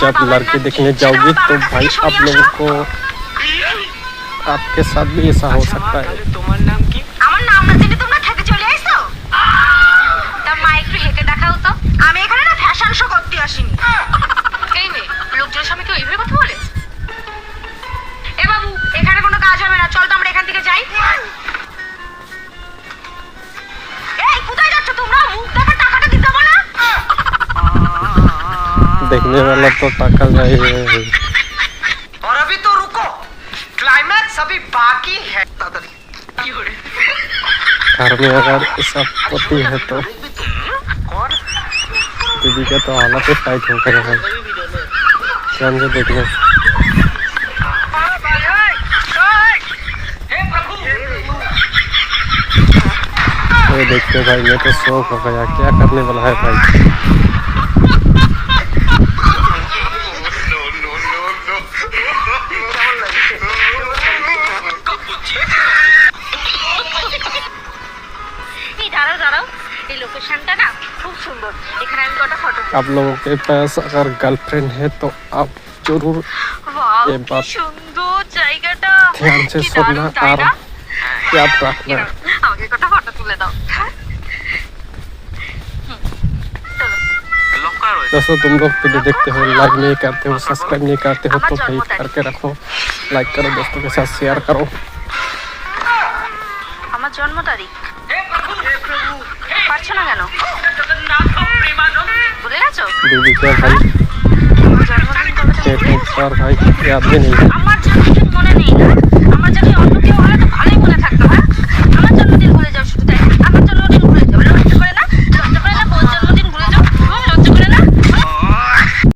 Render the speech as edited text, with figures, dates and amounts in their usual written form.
जब लड़की देखने जाओगी तो भाई आप लोगों को आपके साथ भी ऐसा हो सकता है। তোমার নাম কি? আমার নাম না জেনে তোমরা খেতে চলে আইছো? তা মা একটু হেঁটে দেখাও তো। আমি এখানে না ফ্যাশন শো করতে আসিনি। এই মেয়ে, লোকজনের সামনে কেউ এইভাবে কথা বলে? এ বাবু, এখানে কোনো কাজ হবে না, চল তো আমরা এখান থেকে যাই। এই কোথায় যাচ্ছ তোমরা? মুখ দেখে টাকাটা দিতে বলো না। देखने वाला तो टाका जाएगा। और अभी तो रुको, क्लाइमैक्स अभी बाकी है। घर में अगर ऐसा पति है तो और दीदी का तो हालत ही टाइट हो गया है। ध्यान से देखना। ये देखते भाई, मैं तो शौक हो गया, क्या करने वाला है भाई। आप लोगों के पास अगर गर्लफ्रेंड है तो आप जरूर ये बात ध्यान से सुनना और याद रखना। दोस्तों तुम लोग वीडियो देखते हो, लाइक नहीं करते हो, सब्सक्राइब नहीं करते हो तो भाई करके रखो, लाइक करो, दोस्तों के साथ शेयर करो। আমার জন্ম তারিখ পারছো না কেন? ভুলে গেছো? दीदी का भाई জন্মদিন কবে থেকে? पर भाई याद भी नहीं है। আমার জন্মদিন মনে নেই না, আমার জায়গায় অন্য কেউ হলে তো